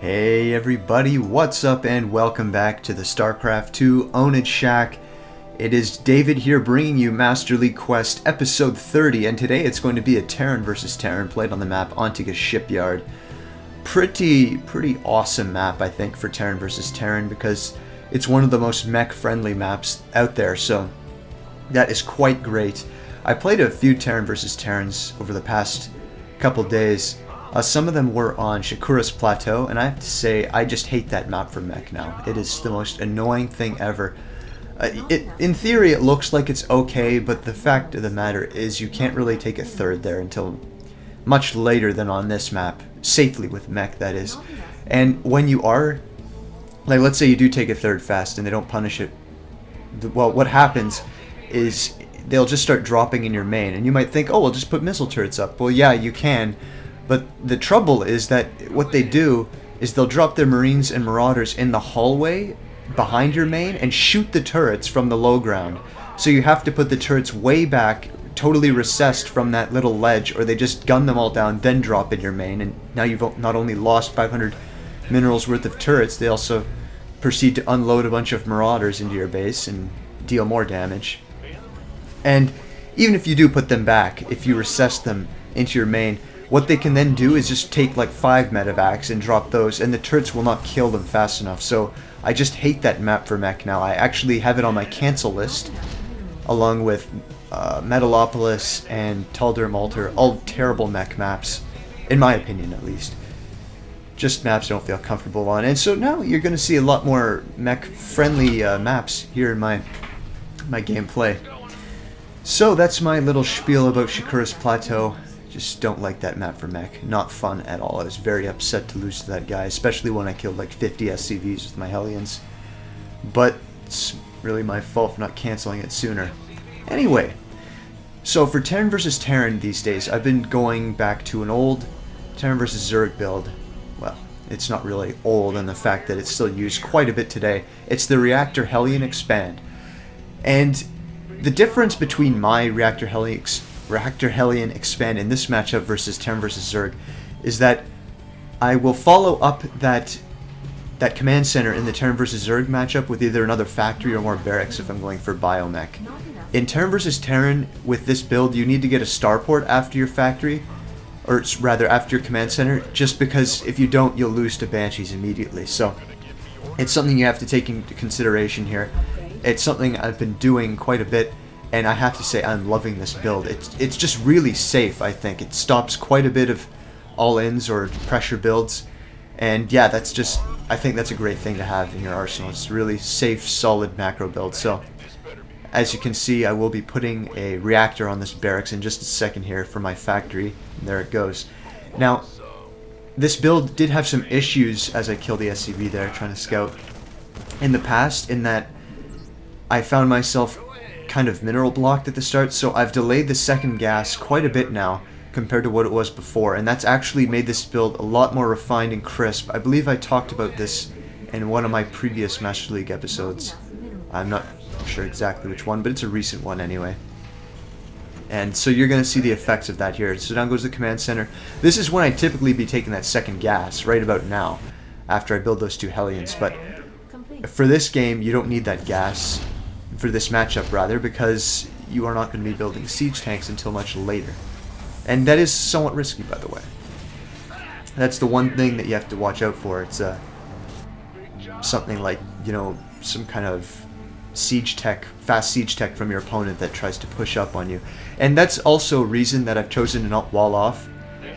Hey everybody, what's up and welcome back to the Starcraft 2 Own It Shack. It is David here bringing you Master League Quest episode 30, and today it's going to be a Terran versus Terran played on the map Antiga Shipyard. Pretty awesome map, I think, for Terran versus Terran because it's one of the most mech-friendly maps out there, so that is quite great. I played a few Terran versus Terrans over the past couple days. Some of them were on Shakura's Plateau, and I have to say, I just hate that map for mech now. It is the most annoying thing ever. In theory, it looks like it's okay, but the fact of the matter is you can't really take a third there until much later than on this map. Safely with mech, that is. And when you are, like let's say you do take a third fast and they don't punish it, well, what happens is they'll just start dropping in your main, and you might think, oh, we'll just put missile turrets up. Well, yeah, you can. But the trouble is that what they do is they'll drop their Marines and Marauders in the hallway behind your main and shoot the turrets from the low ground. So you have to put the turrets way back, totally recessed from that little ledge, or they just gun them all down, then drop in your main. And now you've not only lost 500 minerals worth of turrets, they also proceed to unload a bunch of Marauders into your base and deal more damage. And even if you do put them back, if you recess them into your main, what they can then do is just take like 5 medevacs and drop those, and the turrets will not kill them fast enough. So I just hate that map for mech now. I actually have it on my cancel list, along with Metalopolis and Tal'Dur Malter, all terrible mech maps, in my opinion at least. Just maps I don't feel comfortable on. And so now you're going to see a lot more mech-friendly maps here in my gameplay. So that's my little spiel about Shakura's Plateau. Just don't like that map for mech. Not fun at all. I was very upset to lose to that guy, especially when I killed like 50 SCVs with my Hellions. But it's really my fault for not canceling it sooner. Anyway, so for Terran vs. Terran these days, I've been going back to an old Terran vs. Zerg build. Well, it's not really old in the fact that it's still used quite a bit today. It's the Reactor Hellion Expand. And the difference between my Reactor Hellion Expand in this matchup versus Terran vs. Zerg is that I will follow up that command center in the Terran vs. Zerg matchup with either another factory or more barracks if I'm going for biomech. In Terran vs. Terran, with this build, you need to get a starport after your factory, or rather after your command center, just because if you don't, you'll lose to Banshees immediately. So it's something you have to take into consideration here. It's something I've been doing quite a bit, and I have to say I'm loving this build. It's just really safe, I think. It stops quite a bit of all-ins or pressure builds. And yeah, I think that's a great thing to have in your arsenal. It's a really safe, solid macro build. So, as you can see, I will be putting a reactor on this barracks in just a second here for my factory. And there it goes. Now, this build did have some issues as I killed the SCV there trying to scout in the past, in that I found myself kind of mineral blocked at the start, so I've delayed the second gas quite a bit now compared to what it was before, and that's actually made this build a lot more refined and crisp. I believe I talked about this in one of my previous Master League episodes. I'm not sure exactly which one, but it's a recent one anyway. And so you're going to see the effects of that here. So down goes the command center. This is when I typically be taking that second gas, right about now, after I build those 2 Hellions. But for this game, you don't need that gas, for this matchup rather, because you are not going to be building siege tanks until much later. And that is somewhat risky, by the way. That's the one thing that you have to watch out for. It's something like, you know, some kind of siege tech, fast siege tech from your opponent that tries to push up on you. And that's also a reason that I've chosen to not wall off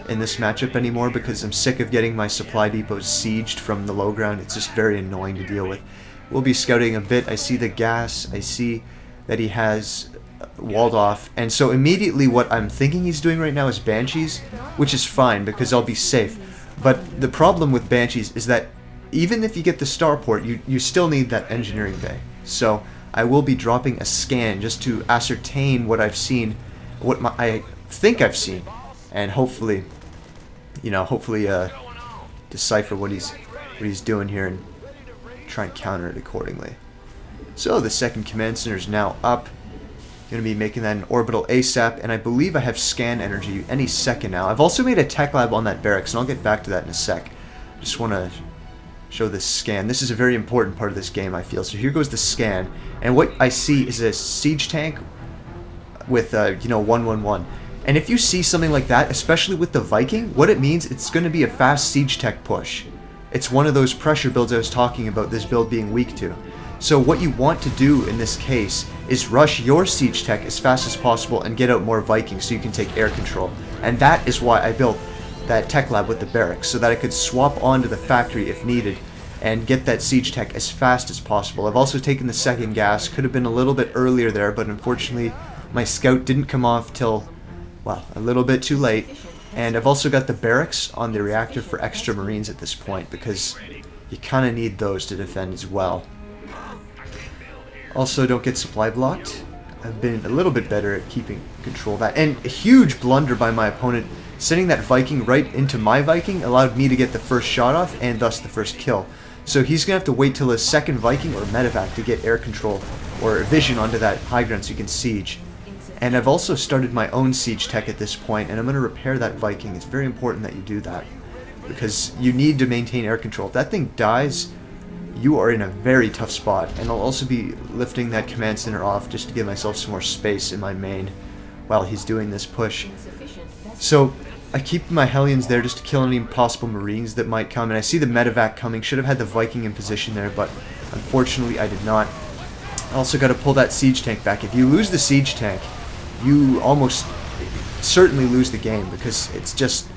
in this matchup anymore, because I'm sick of getting my supply depots sieged from the low ground. It's just very annoying to deal with. We'll be scouting a bit. I see the gas. I see that he has walled off. And so immediately what I'm thinking he's doing right now is Banshees, which is fine because I'll be safe. But the problem with Banshees is that even if you get the starport, you still need that engineering bay. So I will be dropping a scan just to ascertain what I've seen, I think I've seen, and hopefully, decipher what he's doing here and try and counter it accordingly. So the second command center is now up. Going to be making that an orbital ASAP, and I believe I have scan energy any second now. I've also made a tech lab on that barracks, and I'll get back to that in a sec. just want to show this scan. This is a very important part of this game, I feel. So here goes the scan, and what I see is a siege tank with, you know, 111. And if you see something like that, especially with the Viking, what it means, it's going to be a fast siege tech push. It's one of those pressure builds I was talking about, this build being weak to. So what you want to do in this case is rush your siege tech as fast as possible and get out more Vikings so you can take air control. And that is why I built that tech lab with the barracks, so that I could swap onto the factory if needed and get that siege tech as fast as possible. I've also taken the second gas. Could have been a little bit earlier there, but unfortunately my scout didn't come off till, well, a little bit too late. And I've also got the barracks on the reactor for extra marines at this point, because you kind of need those to defend as well. Also, don't get supply blocked. I've been a little bit better at keeping control of that. And a huge blunder by my opponent, sending that Viking right into my Viking allowed me to get the first shot off and thus the first kill. So he's going to have to wait till his second Viking or medevac to get air control or vision onto that high ground so you can siege. And I've also started my own siege tech at this point, and I'm going to repair that Viking. It's very important that you do that, because you need to maintain air control. If that thing dies, you are in a very tough spot. And I'll also be lifting that command center off just to give myself some more space in my main while he's doing this push. So I keep my Hellions there just to kill any possible Marines that might come. And I see the medevac coming. Should have had the Viking in position there, but unfortunately I did not. I also got to pull that siege tank back. If you lose the siege tank, you almost certainly lose the game, because it's just,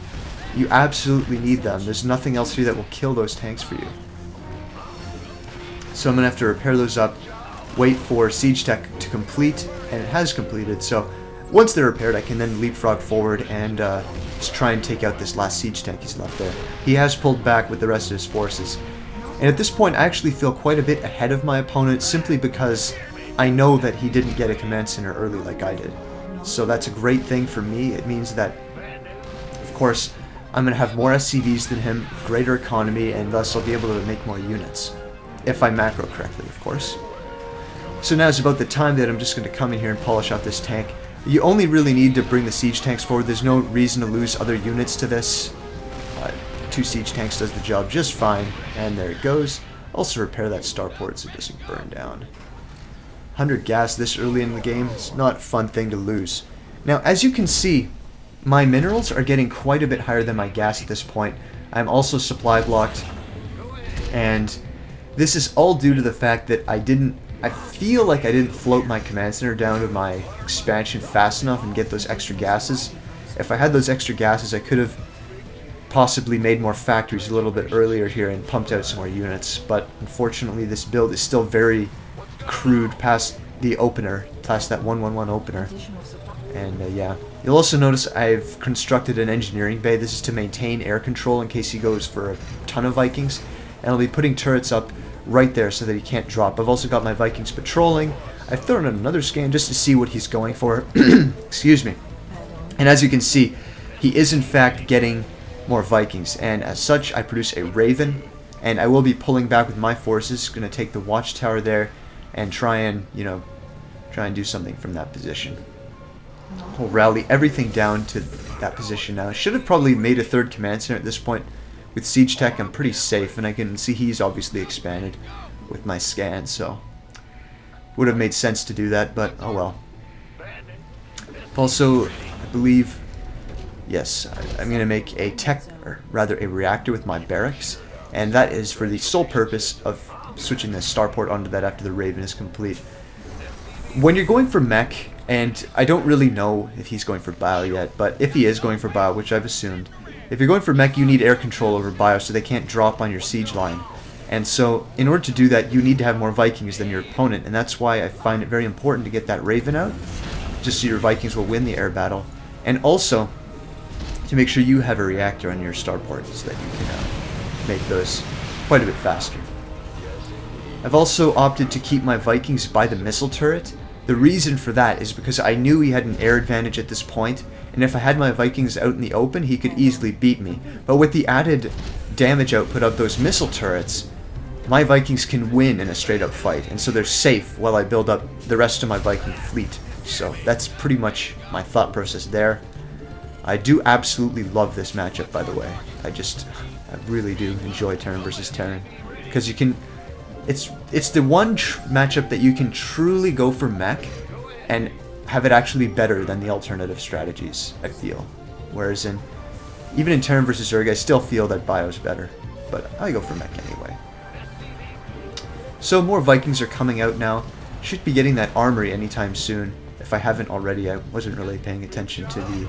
you absolutely need them. There's nothing else here that will kill those tanks for you. So I'm going to have to repair those up, wait for siege tech to complete, and it has completed. So once they're repaired, I can then leapfrog forward and just try and take out this last siege tank he's left there. He has pulled back with the rest of his forces. And at this point, I actually feel quite a bit ahead of my opponent, simply because I know that he didn't get a command center early like I did. So that's a great thing for me. It means that, of course, I'm going to have more SCVs than him, greater economy, and thus I'll be able to make more units. If I macro correctly, of course. So now is about the time that I'm just going to come in here and polish off this tank. You only really need to bring the siege tanks forward. There's no reason to lose other units to this. 2 siege tanks does the job just fine. And there it goes. Also repair that starport so it doesn't burn down. 100 gas this early in the game. It's not a fun thing to lose. Now, as you can see, my minerals are getting quite a bit higher than my gas at this point. I'm also supply blocked. And this is all due to the fact that I feel like I didn't float my command center down to my expansion fast enough and get those extra gases. If I had those extra gases, I could have possibly made more factories a little bit earlier here and pumped out some more units. But unfortunately, this build is still very crude past the opener, past that 111 opener. And yeah. You'll also notice I've constructed an engineering bay. This is to maintain air control in case he goes for a ton of Vikings. And I'll be putting turrets up right there so that he can't drop. I've also got my Vikings patrolling. I've thrown in another scan just to see what he's going for. Excuse me. And as you can see, he is in fact getting more Vikings. And as such, I produce a Raven. And I will be pulling back with my forces. Going to take the watchtower there and try and, you know, do something from that position. I'll rally everything down to that position now. I should have probably made a third command center at this point. With siege tech, I'm pretty safe, and I can see he's obviously expanded with my scan, so would have made sense to do that, but oh well. Also, I believe, yes, I'm going to make a a reactor with my barracks, and that is for the sole purpose of switching the starport onto that after the Raven is complete. When you're going for mech, and I don't really know if he's going for bio yet, but if he is going for bio, which I've assumed, if you're going for mech, you need air control over bio so they can't drop on your siege line. And so, in order to do that, you need to have more Vikings than your opponent, and that's why I find it very important to get that Raven out, just so your Vikings will win the air battle. And also, to make sure you have a reactor on your starport so that you can make those quite a bit faster. I've also opted to keep my Vikings by the missile turret. The reason for that is because I knew he had an air advantage at this point, and if I had my Vikings out in the open, he could easily beat me. But with the added damage output of those missile turrets, my Vikings can win in a straight-up fight, and so they're safe while I build up the rest of my Viking fleet. So that's pretty much my thought process there. I do absolutely love this matchup, by the way. I really do enjoy Terran versus Terran, because you can, it's the one matchup that you can truly go for mech and have it actually better than the alternative strategies, I feel. Whereas even in Terran versus Zerg, I still feel that Bio's better, but I go for mech anyway. So more Vikings are coming out now. Should be getting that armory anytime soon. If I haven't already, I wasn't really paying attention to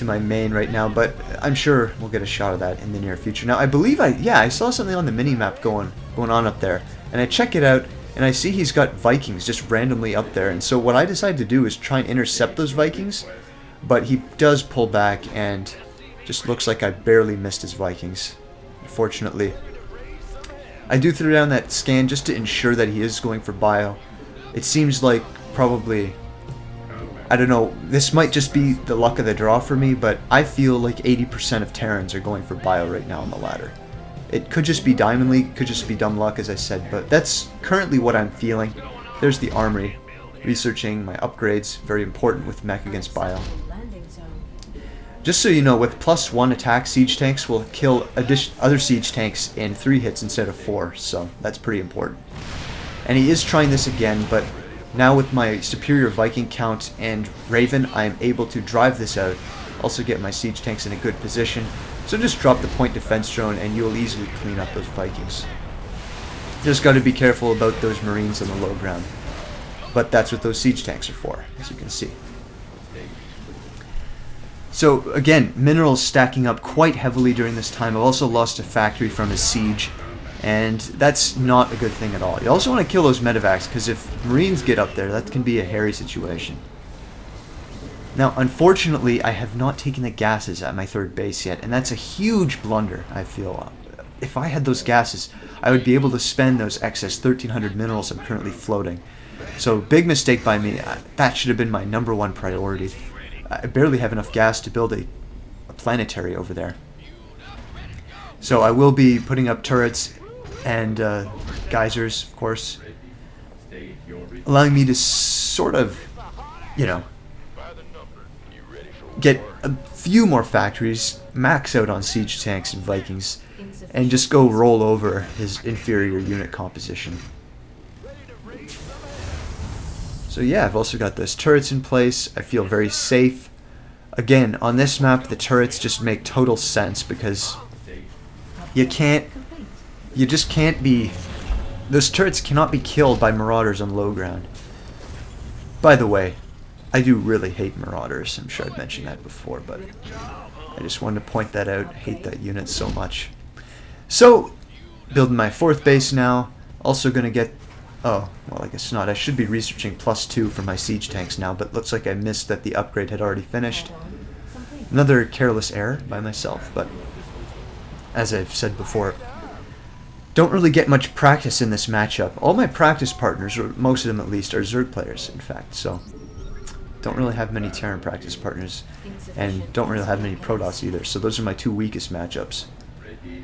my main right now, but I'm sure we'll get a shot of that in the near future. Now I believe I saw something on the mini-map going on up there, and I check it out and I see he's got Vikings just randomly up there, and so what I decided to do is try and intercept those Vikings, but he does pull back and just looks like I barely missed his Vikings, unfortunately. I do throw down that scan just to ensure that he is going for bio. It seems like probably, I don't know, this might just be the luck of the draw for me, but I feel like 80% of Terrans are going for bio right now on the ladder. It could just be Diamond League, could just be dumb luck, as I said, but that's currently what I'm feeling. There's the armory. Researching my upgrades, very important with mech against bio. Just so you know, with +1 attack, siege tanks will kill other siege tanks in 3 hits instead of 4, so that's pretty important. And he is trying this again, but now with my superior Viking count and Raven, I am able to drive this out, also get my siege tanks in a good position. So just drop the point defense drone and you'll easily clean up those Vikings. Just got to be careful about those Marines on the low ground. But that's what those siege tanks are for, as you can see. So again, minerals stacking up quite heavily during this time. I've also lost a factory from his siege, and that's not a good thing at all. You also want to kill those medevacs, because if Marines get up there, that can be a hairy situation. Now, unfortunately, I have not taken the gases at my third base yet, and that's a huge blunder, I feel. If I had those gases, I would be able to spend those excess 1,300 minerals I'm currently floating. So, big mistake by me. That should have been my #1 priority. I barely have enough gas to build a planetary over there. So I will be putting up turrets and geysers, of course, allowing me to sort of, you know, get a few more factories, max out on siege tanks and Vikings, and just go roll over his inferior unit composition. So yeah, I've also got those turrets in place. I feel very safe. Again, on this map, the turrets just make total sense because you just can't be, those turrets cannot be killed by marauders on low ground. By the way, I do really hate marauders. I'm sure I've mentioned that before, but I just wanted to point that out. I hate that unit so much. So, building my 4th base now. Also going to get, oh, well, I guess not. I should be researching +2 for my siege tanks now, but looks like I missed that the upgrade had already finished. Another careless error by myself, but as I've said before, don't really get much practice in this matchup. All my practice partners, or most of them at least, are Zerg players, in fact, so don't really have many Terran practice partners, and don't really have many Protoss either, so those are my 2 weakest matchups.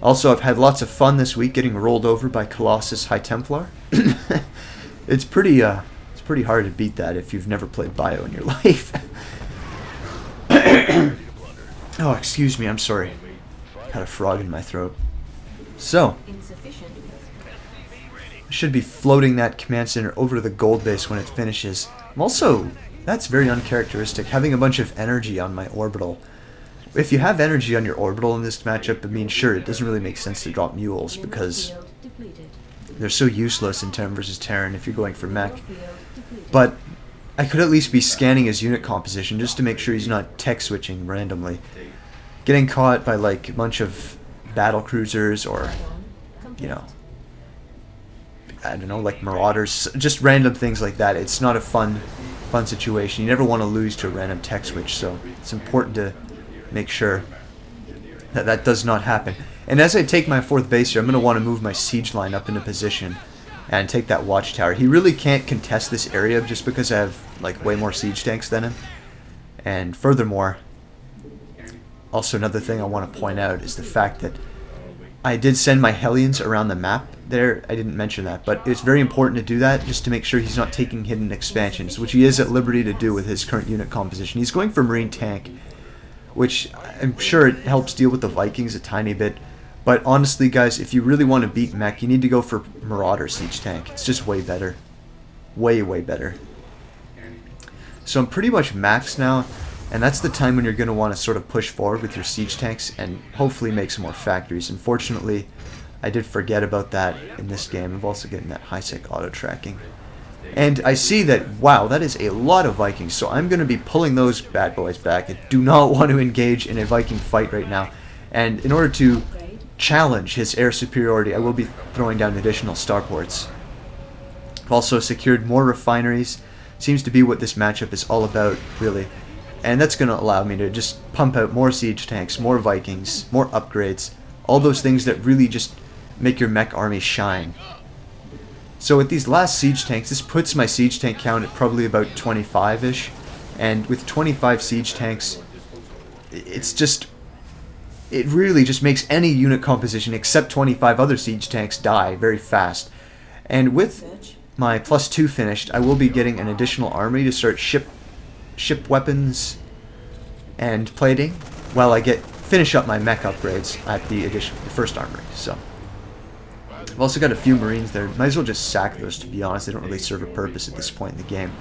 Also, I've had lots of fun this week getting rolled over by Colossus High Templar. It's pretty hard to beat that if you've never played Bio in your life. Oh, excuse me, I'm sorry. Had a frog in my throat. So, I should be floating that command center over to the gold base when it finishes. I'm also, that's very uncharacteristic, having a bunch of energy on my orbital. If you have energy on your orbital in this matchup, I mean, sure, it doesn't really make sense to drop mules because they're so useless in Terran versus Terran if you're going for mech. But I could at least be scanning his unit composition just to make sure he's not tech switching randomly. Getting caught by like a bunch of battle cruisers or, you know, I don't know, like marauders, just random things like that. It's not a fun situation. You never want to lose to a random tech switch, so it's important to make sure that that does not happen. And as I take my 4th base here, I'm going to want to move my siege line up into position and take that watchtower. He really can't contest this area just because I have like way more siege tanks than him. And furthermore, also another thing I want to point out is the fact that I did send my Hellions around the map there. I didn't mention that, but it's very important to do that just to make sure he's not taking hidden expansions, which he is at liberty to do with his current unit composition. He's going for Marine Tank, which I'm sure it helps deal with the Vikings a tiny bit. But honestly, guys, if you really want to beat mech, you need to go for Marauder Siege Tank. It's just way better. Way, way better. So I'm pretty much maxed now, and that's the time when you're going to want to sort of push forward with your siege tanks and hopefully make some more factories. Unfortunately, I did forget about that in this game. I'm also getting that high-sec auto-tracking. And I see that, wow, that is a lot of Vikings, so I'm going to be pulling those bad boys back. I do not want to engage in a Viking fight right now. And in order to challenge his air superiority, I will be throwing down additional starports. I've also secured more refineries. Seems to be what this matchup is all about, really. And that's going to allow me to just pump out more siege tanks, more Vikings, more upgrades, all those things that really just make your mech army shine. So with these last siege tanks, this puts my siege tank count at probably about 25-ish. And with 25 siege tanks, it really just makes any unit composition except 25 other siege tanks die very fast. And with my +2 finished, I will be getting an additional armory to start ship weapons and plating while I finish up my mech upgrades at the first armory. So I've also got a few Marines there. Might as well just sack those, to be honest. They don't really serve a purpose at this point in the game.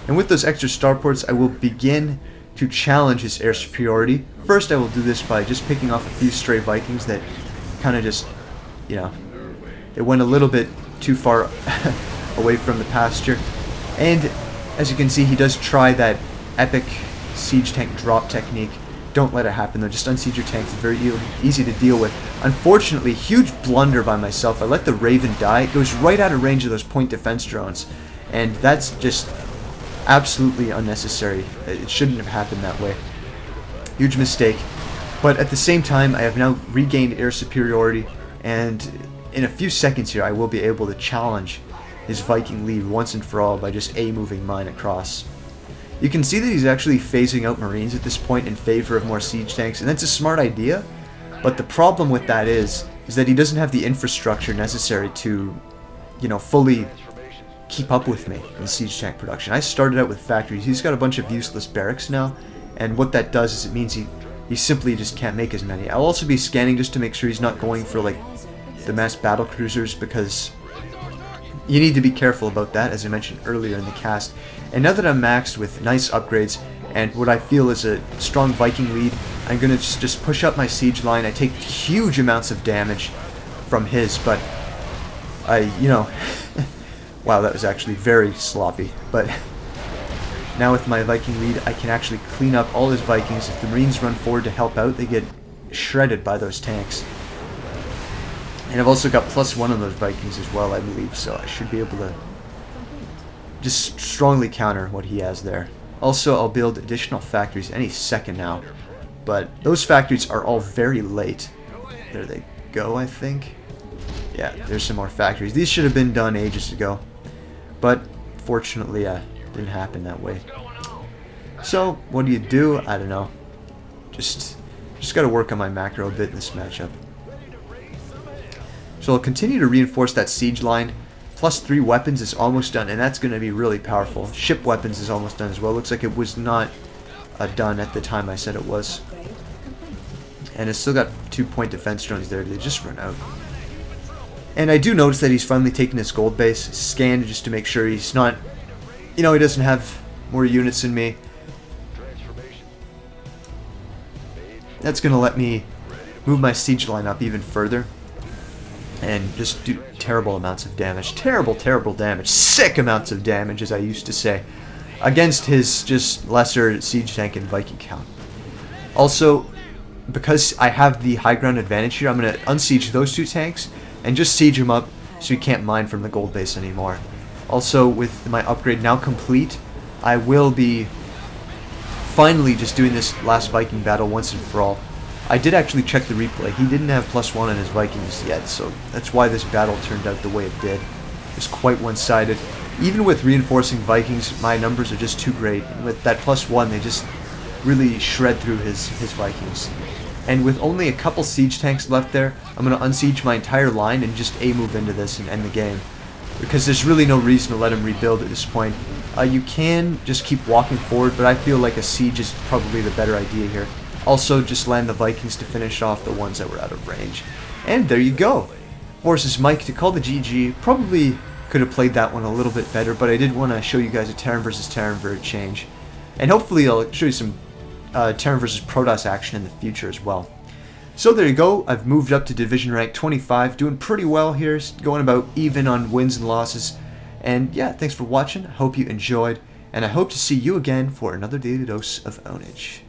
And with those extra starports, I will begin to challenge his air superiority. First, I will do this by just picking off a few stray Vikings that kind of just, you know, it went a little bit too far away from the pasture. And as you can see, he does try that epic siege tank drop technique. Don't let it happen though, just unsiege your tanks. It's very easy to deal with. Unfortunately, huge blunder by myself. I let the Raven die. It goes right out of range of those point defense drones. And that's just absolutely unnecessary. It shouldn't have happened that way. Huge mistake. But at the same time, I have now regained air superiority, and in a few seconds here, I will be able to challenge his Viking lead once and for all by just moving mine across. You can see that he's actually phasing out Marines at this point in favor of more siege tanks, and that's a smart idea. But the problem with that is that he doesn't have the infrastructure necessary to, you know, fully keep up with me in siege tank production. I started out with factories. He's got a bunch of useless barracks now, and what that does is it means he simply just can't make as many. I'll also be scanning just to make sure he's not going for like the mass battle cruisers, because you need to be careful about that, as I mentioned earlier in the cast. And now that I'm maxed with nice upgrades and what I feel is a strong Viking lead, I'm going to just push up my siege line. I take huge amounts of damage from his, but you know, wow, that was actually very sloppy. But now with my Viking lead, I can actually clean up all his Vikings. If the Marines run forward to help out, they get shredded by those tanks. And I've also got +1 on those Vikings as well, I believe, so I should be able to just strongly counter what he has there. Also, I'll build additional factories any second now, but those factories are all very late. There they go, I think. Yeah, there's some more factories. These should have been done ages ago, but fortunately, didn't happen that way. So, what do? I don't know. Just got to work on my macro a bit in this matchup. So I'll continue to reinforce that siege line. +3 weapons is almost done, and that's going to be really powerful. Ship weapons is almost done as well. Looks like it was not done at the time I said it was. And it's still got 2 point defense drones there. They just run out. And I do notice that he's finally taken his gold base, scanned just to make sure he's not, you know, he doesn't have more units than me. That's going to let me move my siege line up even further and just do terrible amounts of damage. Terrible, terrible damage. Sick amounts of damage, as I used to say, against his just lesser siege tank and Viking count. Also, because I have the high ground advantage here, I'm going to unsiege those 2 tanks and just siege them up so he can't mine from the gold base anymore. Also, with my upgrade now complete, I will be finally just doing this last Viking battle once and for all. I did actually check the replay. He didn't have +1 on his Vikings yet, so that's why this battle turned out the way it did. It was quite one-sided. Even with reinforcing Vikings, my numbers are just too great. And with that +1, they just really shred through his Vikings. And with only a couple siege tanks left there, I'm going to unsiege my entire line and just move into this and end the game. Because there's really no reason to let him rebuild at this point. You can just keep walking forward, but I feel like a siege is probably the better idea here. Also, just land the Vikings to finish off the ones that were out of range. And there you go. Forces Mike to call the GG. Probably could have played that one a little bit better, but I did want to show you guys a Terran versus Terran bird change. And hopefully I'll show you some Terran versus Protoss action in the future as well. So there you go. I've moved up to division rank 25, doing pretty well here, going about even on wins and losses. And yeah, thanks for watching. I hope you enjoyed, and I hope to see you again for another daily dose of ownage.